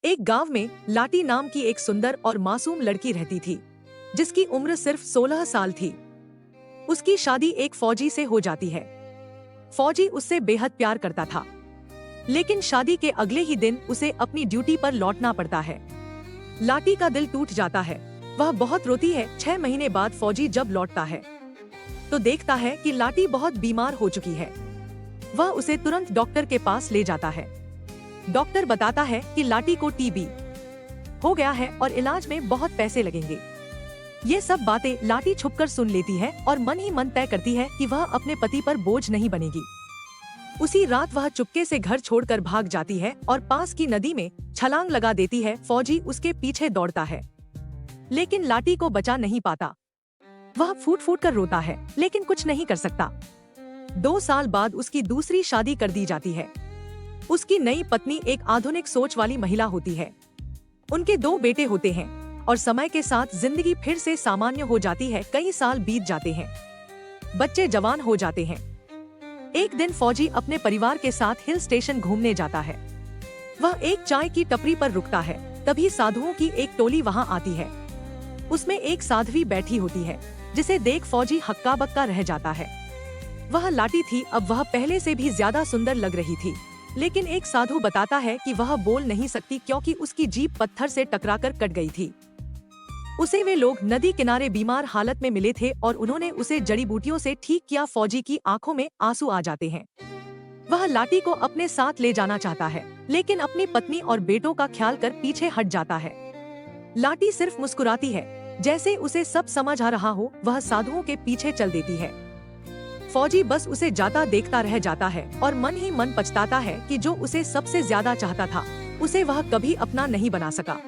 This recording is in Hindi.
एक गांव में लाटी नाम की एक सुंदर और मासूम लड़की रहती थी, जिसकी उम्र सिर्फ 16 साल थी। उसकी शादी एक फौजी से हो जाती है। फौजी उससे बेहद प्यार करता था, लेकिन शादी के अगले ही दिन उसे अपनी ड्यूटी पर लौटना पड़ता है। लाटी का दिल टूट जाता है, वह बहुत रोती है। 6 महीने बाद फौजी जब लौटता है तो देखता है कि लाटी बहुत बीमार हो चुकी है। वह उसे तुरंत डॉक्टर के पास ले जाता है। डॉक्टर बताता है कि लाटी को टीबी हो गया है और इलाज में बहुत पैसे लगेंगे। ये सब बातें लाटी छुपकर सुन लेती है और मन ही मन तय करती है कि वह अपने पति पर बोझ नहीं बनेगी। उसी रात वह चुपके से घर छोड़कर भाग जाती है और पास की नदी में छलांग लगा देती है। फौजी उसके पीछे दौड़ता है, लेकिन लाटी को बचा नहीं पाता। वह फूट फूट कर रोता है, लेकिन कुछ नहीं कर सकता। 2 साल बाद उसकी दूसरी शादी कर दी जाती है। उसकी नई पत्नी एक आधुनिक सोच वाली महिला होती है। उनके 2 बेटे होते हैं और समय के साथ जिंदगी फिर से सामान्य हो जाती है। कई साल बीत जाते हैं, बच्चे जवान हो जाते हैं। एक दिन फौजी अपने परिवार के साथ हिल स्टेशन घूमने जाता है। वह एक चाय की टपरी पर रुकता है। तभी साधुओं की एक टोली वहां आती है। उसमें एक साध्वी बैठी होती है, जिसे देख फौजी हक्का बक्का रह जाता है। वह लाटी थी। अब वह पहले से भी ज्यादा सुंदर लग रही थी, लेकिन एक साधु बताता है कि वह बोल नहीं सकती क्योंकि उसकी जीभ पत्थर से टकराकर कट गई थी। उसे वे लोग नदी किनारे बीमार हालत में मिले थे और उन्होंने उसे जड़ी बूटियों से ठीक किया। फौजी की आंखों में आंसू आ जाते हैं। वह लाटी को अपने साथ ले जाना चाहता है, लेकिन अपनी पत्नी और बेटों का ख्याल कर पीछे हट जाता है। लाटी सिर्फ मुस्कुराती है, जैसे उसे सब समझ आ रहा हो। वह साधुओं के पीछे चल देती है। फौजी बस उसे जाता देखता रह जाता है और मन ही मन पछताता है कि जो उसे सबसे ज्यादा चाहता था, उसे वह कभी अपना नहीं बना सका।